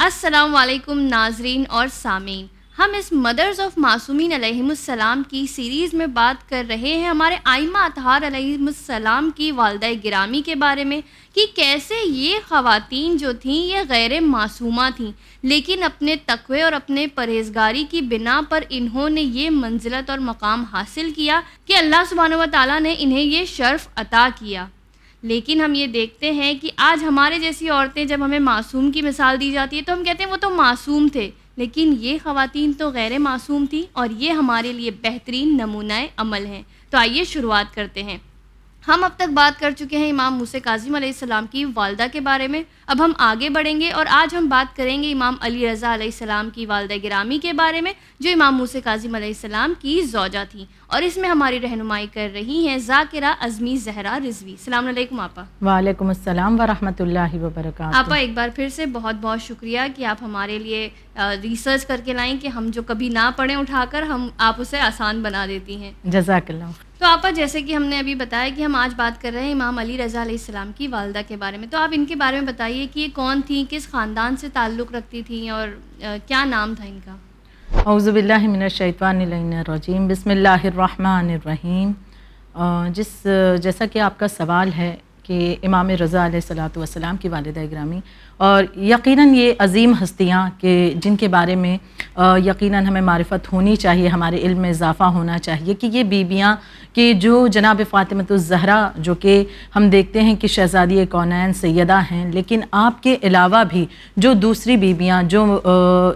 السلام علیکم ناظرین اور سامعین، ہم اس مدرز آف معصومین علیہم السلام کی سیریز میں بات کر رہے ہیں ہمارے آئمہ اطہار علیہم السلام کی والدہ گرامی کے بارے میں کہ کیسے یہ خواتین جو تھیں یہ غیر معصومہ تھیں، لیکن اپنے تقوی اور اپنے پرہیزگاری کی بنا پر انہوں نے یہ منزلت اور مقام حاصل کیا کہ اللہ سبحانہ و تعالیٰ نے انہیں یہ شرف عطا کیا۔ لیکن ہم یہ دیکھتے ہیں کہ آج ہمارے جیسی عورتیں جب ہمیں معصوم کی مثال دی جاتی ہے تو ہم کہتے ہیں وہ تو معصوم تھے، لیکن یہ خواتین تو غیر معصوم تھیں اور یہ ہمارے لیے بہترین نمونہ عمل ہیں۔ تو آئیے شروعات کرتے ہیں۔ ہم اب تک بات کر چکے ہیں امام موسیٰ کاظم علیہ السلام کی والدہ کے بارے میں، اب ہم آگے بڑھیں گے اور آج ہم بات کریں گے امام علی رضا علیہ السلام کی والدہ گرامی کے بارے میں جو امام موسیٰ کاظم علیہ السلام کی زوجہ تھیں، اور اس میں ہماری رہنمائی کر رہی ہیں ذاکرہ عظمی زہرا رضوی۔ السلام علیکم آپا۔ وعلیکم السلام ورحمۃ اللہ وبرکاتہ۔ آپا ایک بار پھر سے بہت بہت شکریہ کہ آپ ہمارے لیے ریسرچ کر کے لائیں کہ ہم جو کبھی نہ پڑھیں اٹھا کر آپ اسے آسان بنا دیتی ہیں۔ جزاک اللہ۔ تو آپا جیسے کہ ہم نے ابھی بتایا کہ ہم آج بات کر رہے ہیں امام علی رضا علیہ السلام کی والدہ کے بارے میں، تو آپ ان کے بارے میں بتائیے کہ یہ کون تھیں، کس خاندان سے تعلق رکھتی تھیں اور کیا نام تھا ان کا؟ اعوذ باللہ من الشیطان اللعین الرجیم، بسم اللہ الرحمن الرحیم۔ جیسا کہ آپ کا سوال ہے کہ امام رضا علیہ السلام کی والدہ گرامی، اور یقیناً یہ عظیم ہستیاں کہ جن کے بارے میں یقیناً ہمیں معرفت ہونی چاہیے، ہمارے علم میں اضافہ ہونا چاہیے کہ یہ بیبیاں کہ جو جناب فاطمۃ الزہرا جو کہ ہم دیکھتے ہیں کہ شہزادی کونین سیدہ ہیں، لیکن آپ کے علاوہ بھی جو دوسری بیبیاں جو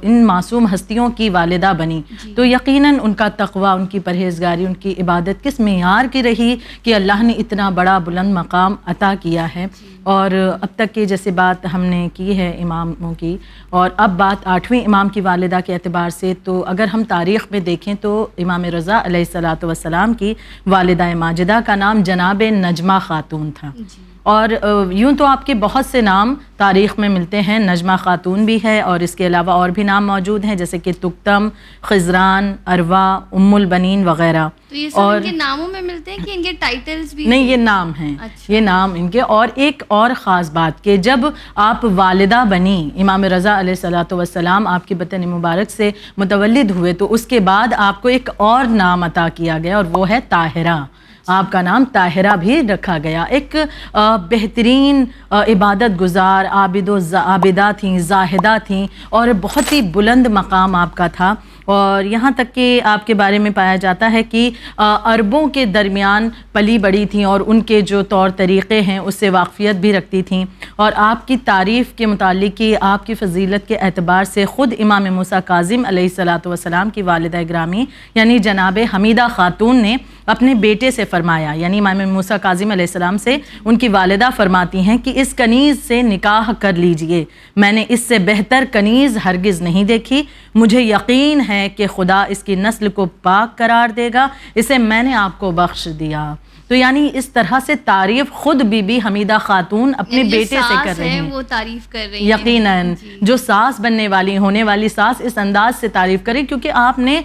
ان معصوم ہستیوں کی والدہ بنی تو یقیناً ان کا تقوی، ان کی پرہیزگاری، ان کی عبادت کس معیار کی رہی کہ اللہ نے اتنا بڑا بلند مقام عطا کیا ہے۔ اور اب تک کی جیسے بات ہم نے کی ہے اماموں کی، اور اب بات 8ویں امام کی والدہ کے اعتبار سے، تو اگر ہم تاریخ میں دیکھیں تو امام رضا علیہ السلام کی والدہ ماجدہ کا نام جناب نجمہ خاتون تھا، اور یوں تو آپ کے بہت سے نام تاریخ میں ملتے ہیں، نجمہ خاتون بھی ہے اور اس کے علاوہ اور بھی نام موجود ہیں جیسے کہ تکتم، خضران، اروا، ام البنین وغیرہ۔ تو یہ سب ان کے ناموں میں ملتے ہیں کہ ان کے ٹائٹلز بھی؟ نہیں، یہ نام ہیں، یہ نام ان کے۔ اور ایک اور خاص بات کہ جب آپ والدہ بنی، امام رضا علیہ السلام آپ کی بطن مبارک سے متولد ہوئے، تو اس کے بعد آپ کو ایک اور نام عطا کیا گیا اور وہ ہے طاہرہ۔ آپ کا نام طاہرہ بھی رکھا گیا۔ ایک بہترین عبادت گزار، عابد و عابدہ تھیں، زاہدہ تھیں، اور بہت ہی بلند مقام آپ کا تھا، اور یہاں تک کہ آپ کے بارے میں پایا جاتا ہے کہ عربوں کے درمیان پلی بڑی تھیں اور ان کے جو طور طریقے ہیں اس سے واقفیت بھی رکھتی تھیں، اور آپ کی تعریف کے متعلق کہ آپ کی فضیلت کے اعتبار سے خود امام موسیٰ کاظم علیہ السلام کی والدہ گرامی یعنی جناب حمیدہ خاتون نے اپنے بیٹے سے فرمایا، یعنی امام موسیٰ کاظم علیہ السلام سے ان کی والدہ فرماتی ہیں کہ اس کنیز سے نکاح کر لیجئے، میں نے اس سے بہتر کنیز ہرگز نہیں دیکھی، مجھے یقین ہے کہ خدا اس کی نسل کو پاک قرار دے گا، اسے میں نے آپ کو بخش دیا۔ تو یعنی اس طرح سے تعریف خود بی بی حمیدہ خاتون اپنے بیٹے سے کر رہی ہیں، وہ تعریف کر رہی ہیں، یقیناً جو ساس بننے والی ہونے والی ساس اس انداز سے تعریف کرے کیونکہ آپ نے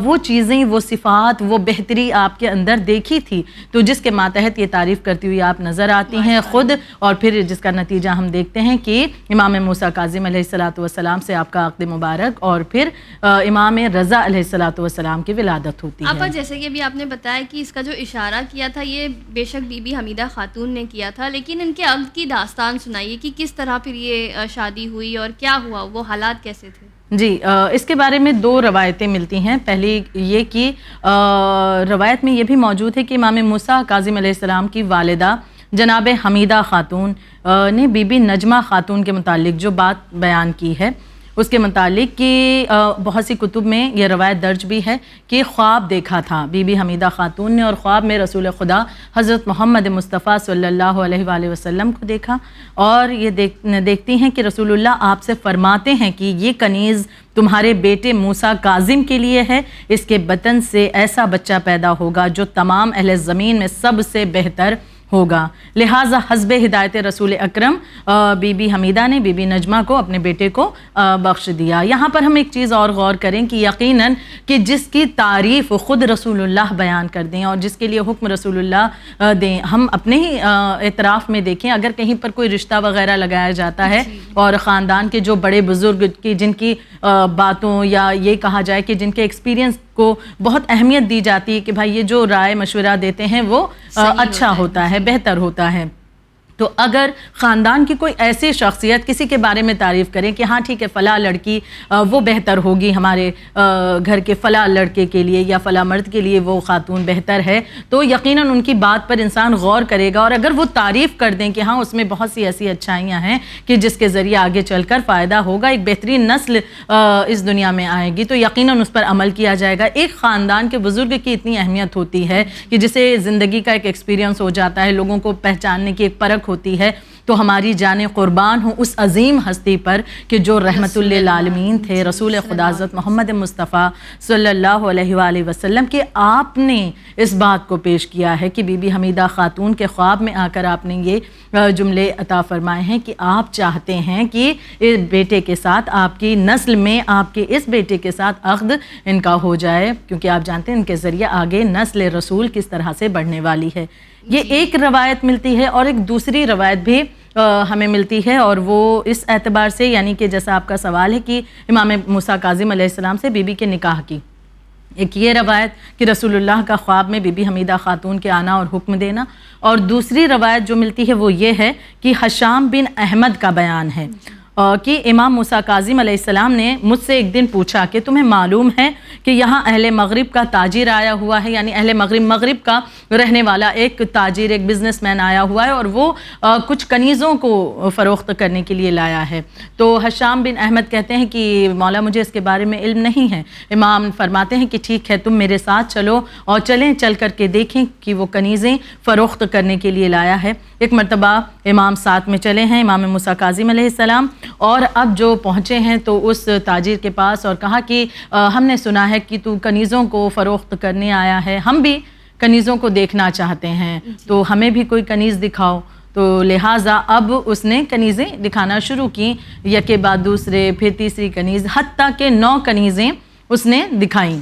وہ چیزیں، وہ صفات، وہ بہتری آپ کے اندر دیکھی تھی، تو جس کے ماتحت یہ تعریف کرتی ہوئی آپ نظر آتی ہیں خود، اور پھر جس کا نتیجہ ہم دیکھتے ہیں کہ امام موسیٰ کاظم علیہ السلام سے آپ کا عقد مبارک اور پھر امام رضا علیہ السلام کی ولادت ہوتی ہے۔ آپا جیسے کہ ابھی آپ نے بتایا کہ اس کا جو اشارہ کیا تھا یہ بے شک بی بی حمیدہ خاتون نے کیا تھا، لیکن ان کے عقد کی داستان سنائیے کہ کس طرح پھر یہ شادی ہوئی اور کیا ہوا، وہ حالات کیسے تھے؟ جی، اس کے بارے میں 2 روایتیں ملتی ہیں۔ پہلی یہ کہ روایت میں یہ بھی موجود ہے کہ امام موسیٰ کاظم علیہ السلام کی والدہ جناب حمیدہ خاتون نے بی بی نجمہ خاتون کے متعلق جو بات بیان کی ہے اس کے متعلق کہ بہت سی کتب میں یہ روایت درج بھی ہے کہ خواب دیکھا تھا بی بی حمیدہ خاتون نے، اور خواب میں رسول خدا حضرت محمد مصطفیٰ صلی اللہ علیہ وآلہ وسلم کو دیکھا، اور یہ دیکھتی ہیں کہ رسول اللہ آپ سے فرماتے ہیں کہ یہ کنیز تمہارے بیٹے موسیٰ کاظم کے لیے ہے، اس کے بطن سے ایسا بچہ پیدا ہوگا جو تمام اہل زمین میں سب سے بہتر ہوگا. لہٰذا حسب ہدایت رسول اکرم بی بی حمیدہ نے بی بی نجمہ کو اپنے بیٹے کو بخش دیا. یہاں پر ہم ایک چیز اور غور کریں کہ یقیناً کہ جس کی تعریف خود رسول اللہ بیان کر دیں اور جس کے لیے حکم رسول اللہ دیں, ہم اپنے ہی اعتراف میں دیکھیں, اگر کہیں پر کوئی رشتہ وغیرہ لگایا جاتا ہے اور خاندان کے جو بڑے بزرگ کی جن کی باتوں یا یہ کہا جائے کہ جن کے ایکسپیرینس کو بہت اہمیت دی جاتی ہے کہ بھائی یہ جو رائے مشورہ دیتے ہیں وہ اچھا ہوتا ہے, بہتر ہوتا ہے, تو اگر خاندان کی کوئی ایسی شخصیت کسی کے بارے میں تعریف کریں کہ ہاں ٹھیک ہے فلاں لڑکی وہ بہتر ہوگی ہمارے گھر کے فلاں لڑکے کے لیے یا فلاں مرد کے لیے وہ خاتون بہتر ہے, تو یقیناً ان کی بات پر انسان غور کرے گا, اور اگر وہ تعریف کر دیں کہ ہاں اس میں بہت سی ایسی اچھائیاں ہیں کہ جس کے ذریعے آگے چل کر فائدہ ہوگا, ایک بہترین نسل اس دنیا میں آئے گی, تو یقیناً اس پر عمل کیا جائے گا. ایک خاندان کے بزرگ کی اتنی اہمیت ہوتی ہے کہ جسے زندگی کا ایک ایکسپیرینس ہو جاتا ہے, لوگوں کو پہچاننے کی ایک پرکھ ہوتی ہے, تو ہماری جانیں قربان ہوں اس عظیم ہستی پر کہ جو رحمت للعالمین تھے, رسول خدا حضرت محمد مصطفیٰ صلی اللہ علیہ وآلہ وسلم, کہ آپ نے اس بات کو پیش کیا ہے کہ بی بی حمیدہ خاتون کے خواب میں آ کر آپ نے یہ جملے عطا فرمائے ہیں کہ آپ چاہتے ہیں کہ اس بیٹے کے ساتھ, آپ کی نسل میں آپ کے اس بیٹے کے ساتھ عقد ان کا ہو جائے, کیونکہ آپ جانتے ہیں ان کے ذریعے آگے نسل رسول کس طرح سے بڑھنے والی ہے. یہ ایک روایت ملتی ہے, اور ایک دوسری روایت بھی ہمیں ملتی ہے, اور وہ اس اعتبار سے, یعنی کہ جیسا آپ کا سوال ہے کہ امام موسیٰ کاظم علیہ السلام سے بی بی کے نکاح کی, ایک یہ روایت کہ رسول اللہ کا خواب میں بی بی حمیدہ خاتون کے آنا اور حکم دینا, اور دوسری روایت جو ملتی ہے وہ یہ ہے کہ حشام بن احمد کا بیان ہے کہ امام موسیٰ کاظم علیہ السلام نے مجھ سے ایک دن پوچھا کہ تمہیں معلوم ہے کہ یہاں اہل مغرب کا تاجر آیا ہوا ہے, یعنی اہل مغرب کا رہنے والا ایک تاجر, ایک بزنس مین آیا ہوا ہے, اور وہ کچھ کنیزوں کو فروخت کرنے کے لیے لایا ہے. تو حشام بن احمد کہتے ہیں کہ مولا مجھے اس کے بارے میں علم نہیں ہے. امام فرماتے ہیں کہ ٹھیک ہے تم میرے ساتھ چلو اور چل کر کے دیکھیں کہ وہ کنیزیں فروخت کرنے کے لیے لایا ہے. ایک مرتبہ امام ساتھ میں چلے ہیں, امام موسیٰ کاظم علیہ السلام, اور اب جو پہنچے ہیں تو اس تاجر کے پاس اور کہا کہ ہم نے سنا ہے کہ تو کنیزوں کو فروخت کرنے آیا ہے, ہم بھی کنیزوں کو دیکھنا چاہتے ہیں, تو ہمیں بھی کوئی کنیز دکھاؤ. تو لہٰذا اب اس نے کنیزیں دکھانا شروع کی, یکے بعد دوسرے, پھر تیسری کنیز, حتیٰ کہ 9 کنیزیں اس نے دکھائیں.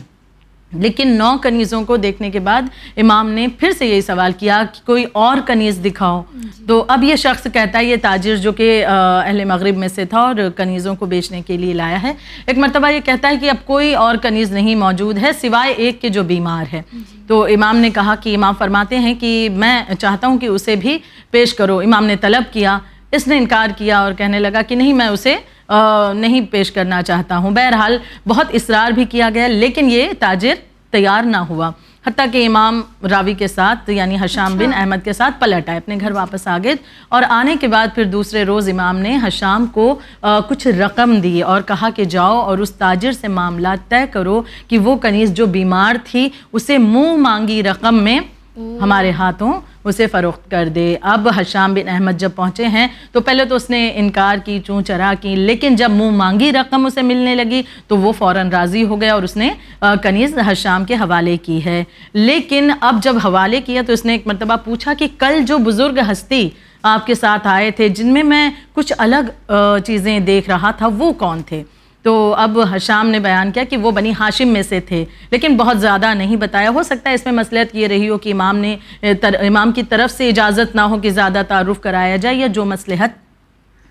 لیکن 9 کنیزوں کو دیکھنے کے بعد امام نے پھر سے یہی سوال کیا کہ کوئی اور کنیز دکھاؤ. تو اب یہ شخص کہتا ہے, یہ تاجر جو کہ اہل مغرب میں سے تھا اور کنیزوں کو بیچنے کے لیے لایا ہے, ایک مرتبہ یہ کہتا ہے کہ اب کوئی اور کنیز نہیں موجود ہے سوائے ایک کے جو بیمار ہے. تو امام نے کہا کہ امام فرماتے ہیں کہ میں چاہتا ہوں کہ اسے بھی پیش کرو. امام نے طلب کیا, اس نے انکار کیا اور کہنے لگا کہ نہیں میں اسے نہیں پیش کرنا چاہتا ہوں. بہرحال بہت اصرار بھی کیا گیا, لیکن یہ تاجر تیار نہ ہوا, حتیٰ کہ امام راوی کے ساتھ یعنی حشام بن احمد کے ساتھ پلٹ آئے, اپنے گھر واپس آ گئے, اور آنے کے بعد پھر دوسرے روز امام نے حشام کو کچھ رقم دی اور کہا کہ جاؤ اور اس تاجر سے معاملات طے کرو کہ وہ کنیز جو بیمار تھی اسے منہ مانگی رقم میں ہمارے ہاتھوں اسے فروخت کر دے. اب حشام بن احمد جب پہنچے ہیں تو پہلے تو اس نے انکار کی, چوں چرا کی, لیکن جب منہ مانگی رقم اسے ملنے لگی تو وہ فوراً راضی ہو گیا اور اس نے کنیز حشام کے حوالے کی ہے. لیکن اب جب حوالے کیا تو اس نے ایک مرتبہ پوچھا کہ کل جو بزرگ ہستی آپ کے ساتھ آئے تھے جن میں کچھ الگ چیزیں دیکھ رہا تھا وہ کون تھے؟ تو اب حشام نے بیان کیا کہ وہ بنی ہاشم میں سے تھے, لیکن بہت زیادہ نہیں بتایا. ہو سکتا ہے اس میں مصلحت یہ رہی ہو کہ امام کی طرف سے اجازت نہ ہو کہ زیادہ تعارف کرایا جائے یا جو مصلحت.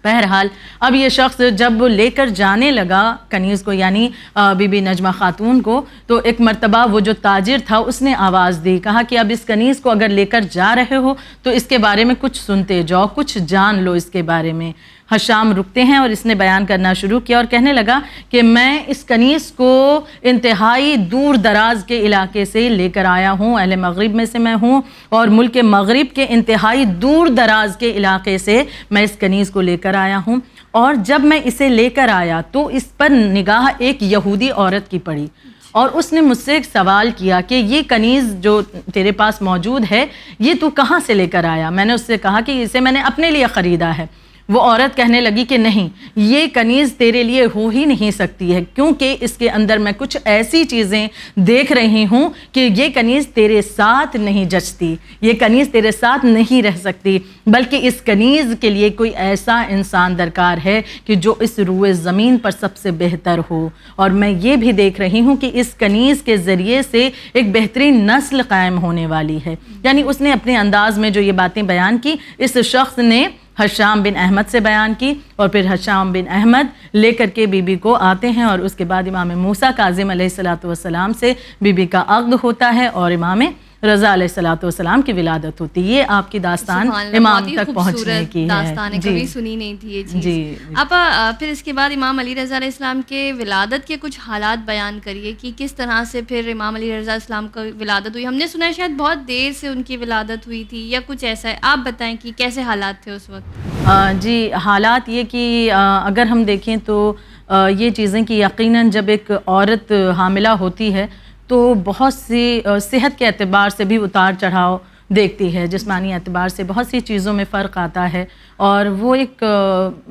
بہرحال اب یہ شخص جب لے کر جانے لگا کنیز کو یعنی بی بی نجمہ خاتون کو, تو ایک مرتبہ وہ جو تاجر تھا اس نے آواز دی, کہا کہ اب اس کنیز کو اگر لے کر جا رہے ہو تو اس کے بارے میں کچھ سنتے جاؤ, کچھ جان لو اس کے بارے میں. حشام رکتے ہیں اور اس نے بیان کرنا شروع کیا اور کہنے لگا کہ میں اس کنیز کو انتہائی دور دراز کے علاقے سے لے کر آیا ہوں, اہل مغرب میں سے میں ہوں, اور ملک مغرب کے انتہائی دور دراز کے علاقے سے میں اس کنیز کو لے کر آیا ہوں. اور جب میں اسے لے کر آیا تو اس پر نگاہ ایک یہودی عورت کی پڑی, اور اس نے مجھ سے ایک سوال کیا کہ یہ کنیز جو تیرے پاس موجود ہے یہ تو کہاں سے لے کر آیا؟ میں نے اس سے کہا کہ اسے میں نے اپنے لیے خریدا ہے. وہ عورت کہنے لگی کہ نہیں، یہ کنیز تیرے لیے ہو ہی نہیں سکتی ہے، کیونکہ اس کے اندر میں کچھ ایسی چیزیں دیکھ رہی ہوں کہ یہ کنیز تیرے ساتھ نہیں جچتی، یہ کنیز تیرے ساتھ نہیں رہ سکتی، بلکہ اس کنیز کے لیے کوئی ایسا انسان درکار ہے کہ جو اس روئے زمین پر سب سے بہتر ہو، اور میں یہ بھی دیکھ رہی ہوں کہ اس کنیز کے ذریعے سے ایک بہترین نسل قائم ہونے والی ہے۔ یعنی اس نے اپنے انداز میں جو یہ باتیں بیان کی، اس شخص نے حشام بن احمد سے بیان کی، اور پھر حشام بن احمد لے کر کے بی بی کو آتے ہیں، اور اس کے بعد امام موسیٰ کاظم علیہ السلام سے بی بی کا عقد ہوتا ہے، اور امام رضا علیہ السلام کی ولادت ہوتی ہے۔ یہ آپ کی داستان امام تک پہنچنے کی ہے۔ داستان ہے، کبھی سنی نہیں تھی یہ چیز۔ اب پھر اس کے بعد امام علی رضا علیہ السلام کے ولادت کے کچھ حالات بیان کریے کہ کس طرح سے پھر امام علی رضا علیہ السلام کا ولادت ہوئی۔ ہم نے سنا ہے شاید بہت دیر سے ان کی ولادت ہوئی تھی یا کچھ ایسا ہے، آپ بتائیں کہ کیسے حالات تھے اس وقت؟ جی، حالات یہ کہ اگر ہم دیکھیں تو یہ چیزیں کہ یقیناً جب ایک عورت حاملہ ہوتی ہے تو بہت سی صحت کے اعتبار سے بھی اتار چڑھاؤ دیکھتی ہے، جسمانی اعتبار سے بہت سی چیزوں میں فرق آتا ہے، اور وہ ایک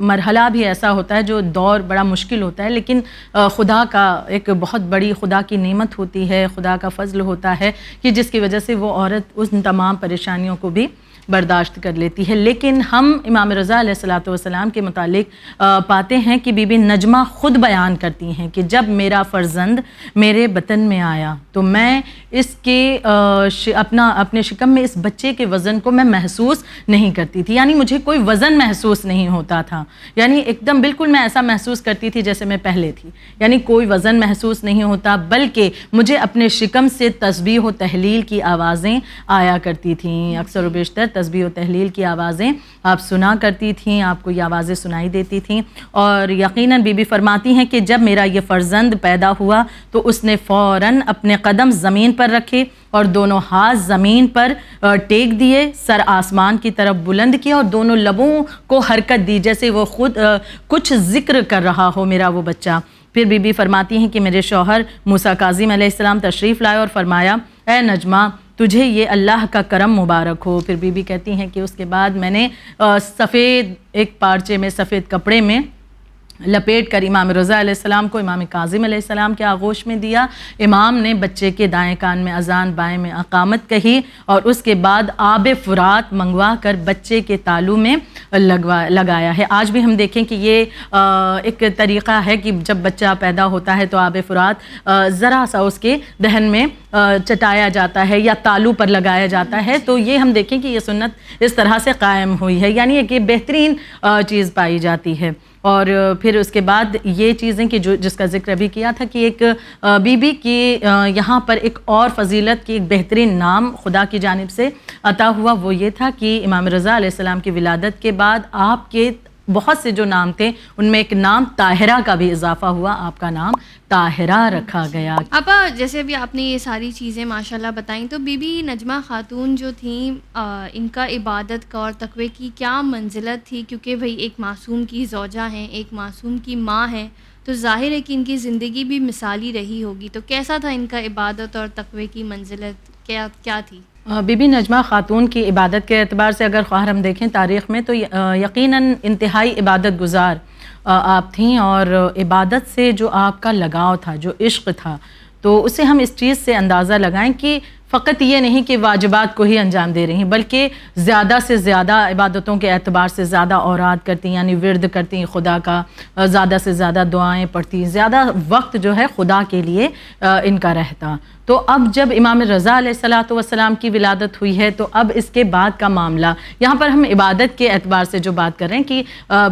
مرحلہ بھی ایسا ہوتا ہے جو دور بڑا مشکل ہوتا ہے، لیکن خدا کا ایک بہت بڑی خدا کی نعمت ہوتی ہے، خدا کا فضل ہوتا ہے کہ جس کی وجہ سے وہ عورت ان تمام پریشانیوں کو بھی برداشت کر لیتی ہے۔ لیکن ہم امام رضا علیہ السلام کے متعلق پاتے ہیں کہ بی بی نجمہ خود بیان کرتی ہیں کہ جب میرا فرزند میرے بطن میں آیا تو میں اس کے اپنے شکم میں اس بچے کے وزن کو میں محسوس نہیں کرتی تھی، یعنی مجھے کوئی وزن محسوس نہیں ہوتا تھا، یعنی ایک دم بالکل میں ایسا محسوس کرتی تھی جیسے میں پہلے تھی، یعنی کوئی وزن محسوس نہیں ہوتا، بلکہ مجھے اپنے شکم سے تسبیح و تحلیل کی آوازیں آیا کرتی تھیں، اکثر و بیشتر تسبیح و تحلیل کی آوازیں آپ سنا کرتی تھیں، آپ کو یہ آوازیں سنائی دیتی تھیں، اور یقیناً بی بی فرماتی ہیں کہ جب میرا یہ فرزند پیدا ہوا تو اس نے فوراً اپنے قدم زمین پر رکھے اور دونوں ہاتھ زمین پر ٹیک دیے، سر آسمان کی طرف بلند کیا اور دونوں لبوں کو حرکت دی جیسے وہ خود کچھ ذکر کر رہا ہو میرا وہ بچہ۔ پھر بی بی فرماتی ہیں کہ میرے شوہر موسیٰ کاظم علیہ السلام تشریف لائے اور فرمایا، اے نجمہ تجھے یہ اللہ کا کرم مبارک ہو۔ پھر بی بی کہتی ہیں کہ اس کے بعد میں نے سفید ایک پارچے میں، سفید کپڑے میں لپیٹ کر امام رضا علیہ السلام کو امام کاظم علیہ السلام کے آغوش میں دیا، امام نے بچے کے دائیں کان میں اذان، بائیں میں اقامت کہی، اور اس کے بعد آب فرات منگوا کر بچے کے تالو میں لگایا ہے۔ آج بھی ہم دیکھیں کہ یہ ایک طریقہ ہے کہ جب بچہ پیدا ہوتا ہے تو آب فرات ذرا سا اس کے دہن میں چٹایا جاتا ہے یا تالو پر لگایا جاتا ہے، تو یہ ہم دیکھیں کہ یہ سنت اس طرح سے قائم ہوئی ہے، یعنی ایک بہترین چیز پائی جاتی ہے۔ اور پھر اس کے بعد یہ چیزیں کہ جس کا ذکر ابھی کیا تھا کہ ایک بی بی کی یہاں پر ایک اور فضیلت کی ایک بہترین نام خدا کی جانب سے عطا ہوا، وہ یہ تھا کہ امام رضا علیہ السلام کی ولادت کے بعد آپ کے بہت سے جو نام تھے ان میں ایک نام طاہرہ کا بھی اضافہ ہوا، آپ کا نام طاہرہ رکھا گیا۔ اب جیسے ابھی آپ نے یہ ساری چیزیں ماشاءاللہ بتائیں، تو بی بی نجمہ خاتون جو تھیں ان کا عبادت کا اور تقوی کی کیا منزلت تھی؟ کیونکہ بھئی ایک معصوم کی زوجہ ہیں، ایک معصوم کی ماں ہیں، تو ظاہر ہے کہ ان کی زندگی بھی مثالی رہی ہوگی، تو کیسا تھا ان کا عبادت اور تقوی کی منزلت کیا تھی؟ بی بی نجمہ خاتون کی عبادت کے اعتبار سے اگر خواہر ہم دیکھیں تاریخ میں تو یقیناً انتہائی عبادت گزار آپ تھیں، اور عبادت سے جو آپ کا لگاؤ تھا، جو عشق تھا، تو اسے ہم اس چیز سے اندازہ لگائیں کہ فقط یہ نہیں کہ واجبات کو ہی انجام دے رہی ہیں، بلکہ زیادہ سے زیادہ عبادتوں کے اعتبار سے زیادہ اوراد کرتی ہیں، یعنی ورد کرتی ہیں خدا کا، زیادہ سے زیادہ دعائیں پڑھتی ہیں، زیادہ وقت جو ہے خدا کے لیے ان کا رہتا۔ تو اب جب امام رضا علیہ السلام کی ولادت ہوئی ہے تو اب اس کے بعد کا معاملہ، یہاں پر ہم عبادت کے اعتبار سے جو بات کر رہے ہیں کہ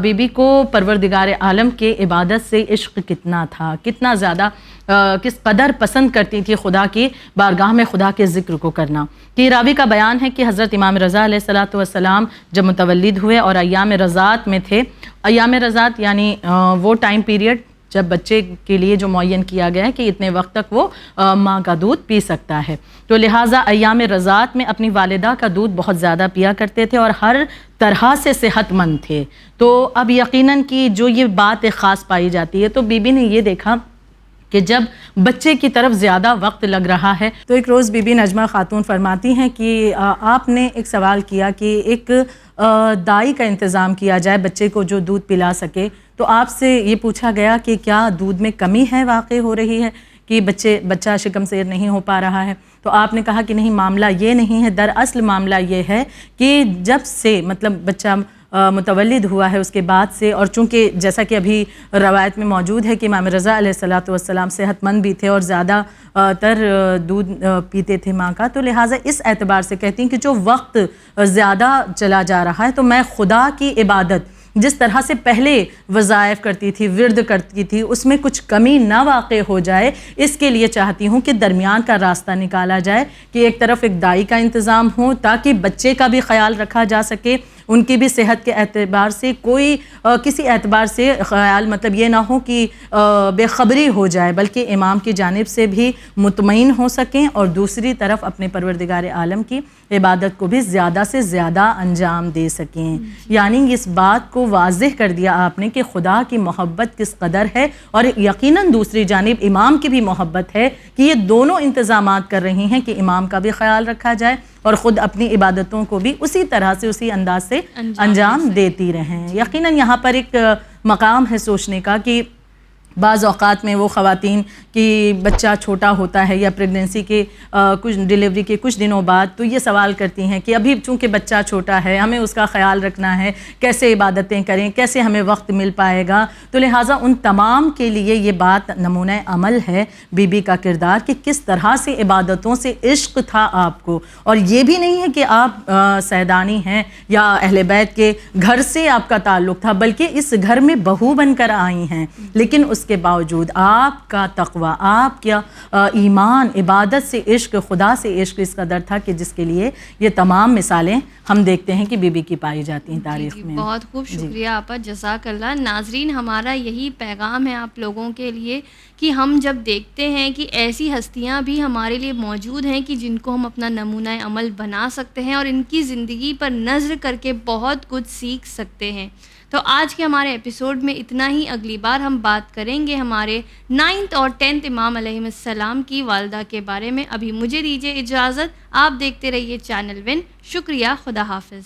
بی بی کو پروردگار عالم کے عبادت سے عشق کتنا تھا، کتنا زیادہ کس قدر پسند کرتی تھی خدا کی بارگاہ میں خدا کے ذکر کو کرنا۔ کہ راوی کا بیان ہے کہ حضرت امام رضا علیہ السلام جب متولد ہوئے اور ایام رضاعت میں تھے، ایام رضاعت یعنی وہ ٹائم پیریڈ جب بچے کے لیے جو معین کیا گیا ہے کہ اتنے وقت تک وہ ماں کا دودھ پی سکتا ہے، تو لہٰذا ایام رضاعت میں اپنی والدہ کا دودھ بہت زیادہ پیا کرتے تھے اور ہر طرح سے صحت مند تھے۔ تو اب یقیناً کہ جو یہ بات خاص پائی جاتی ہے، تو بی بی نے یہ دیکھا کہ جب بچے کی طرف زیادہ وقت لگ رہا ہے. تو ایک روز بی بی نجمہ خاتون فرماتی ہیں کہ آپ نے ایک سوال کیا کہ ایک دائی کا انتظام کیا جائے بچے کو جو دودھ پلا سکے. تو آپ سے یہ پوچھا گیا کہ کیا دودھ میں کمی ہے واقع ہو رہی ہے کہ بچہ شکم سیر نہیں ہو پا رہا ہے؟ تو آپ نے کہا کہ نہیں، معاملہ یہ نہیں ہے. دراصل معاملہ یہ ہے کہ جب سے مطلب بچہ متولد ہوا ہے اس کے بعد سے، اور چونکہ جیسا کہ ابھی روایت میں موجود ہے کہ امام رضا علیہ الصلوۃ والسلام صحت مند بھی تھے اور زیادہ تر دودھ پیتے تھے ماں کا، تو لہٰذا اس اعتبار سے کہتی ہیں کہ جو وقت زیادہ چلا جا رہا ہے تو میں خدا کی عبادت جس طرح سے پہلے وظائف کرتی تھی، ورد کرتی تھی، اس میں کچھ کمی نہ واقع ہو جائے، اس کے لیے چاہتی ہوں کہ درمیان کا راستہ نکالا جائے کہ ایک طرف ایک دائی کا انتظام ہو تاکہ بچے کا بھی خیال رکھا جا سکے، ان کی بھی صحت کے اعتبار سے کوئی کسی اعتبار سے خیال مطلب یہ نہ ہو کہ بے خبری ہو جائے، بلکہ امام کی جانب سے بھی مطمئن ہو سکیں، اور دوسری طرف اپنے پروردگار عالم کی عبادت کو بھی زیادہ سے زیادہ انجام دے سکیں. یعنی اس بات کو واضح کر دیا آپ نے کہ خدا کی محبت کس قدر ہے، اور یقیناً دوسری جانب امام کی بھی محبت ہے کہ یہ دونوں انتظامات کر رہی ہیں کہ امام کا بھی خیال رکھا جائے اور خود اپنی عبادتوں کو بھی اسی طرح سے اسی انداز سے انجام دیتی رہیں. یقیناً یہاں پر ایک مقام ہے سوچنے کا کہ بعض اوقات میں وہ خواتین کی بچہ چھوٹا ہوتا ہے یا پریگننسی کے کچھ ڈیلیوری کے کچھ دنوں بعد تو یہ سوال کرتی ہیں کہ ابھی چونکہ بچہ چھوٹا ہے ہمیں اس کا خیال رکھنا ہے، کیسے عبادتیں کریں، کیسے ہمیں وقت مل پائے گا. تو لہٰذا ان تمام کے لیے یہ بات نمونہ عمل ہے بی بی کا کردار کہ کس طرح سے عبادتوں سے عشق تھا آپ کو. اور یہ بھی نہیں ہے کہ آپ سیدانی ہیں یا اہل بیت کے گھر سے آپ کا تعلق تھا، بلکہ اس گھر میں بہو بن کر آئی ہیں، لیکن اس کے باوجود آپ کا تقوی، آپ کا ایمان، عبادت سے عشق، خدا سے عشق اس قدر تھا کہ جس کے لیے یہ تمام مثالیں ہم دیکھتے ہیں کہ بی بی کی پائی جاتی ہیں تاریخ میں. بہت خوب، شکریہ آپا، جزاک اللہ. ناظرین، ہمارا یہی پیغام ہے آپ لوگوں کے لیے کہ ہم جب دیکھتے ہیں کہ ایسی ہستیاں بھی ہمارے لیے موجود ہیں کہ جن کو ہم اپنا نمونہ عمل بنا سکتے ہیں اور ان کی زندگی پر نظر کر کے بہت کچھ سیکھ سکتے ہیں. تو آج کے ہمارے ایپیسوڈ میں اتنا ہی. اگلی بار ہم بات کریں گے ہمارے 9th اور 10th امام علیہ السلام کی والدہ کے بارے میں. ابھی مجھے دیجیے اجازت، آپ دیکھتے رہیے چینل ون. شکریہ، خدا حافظ.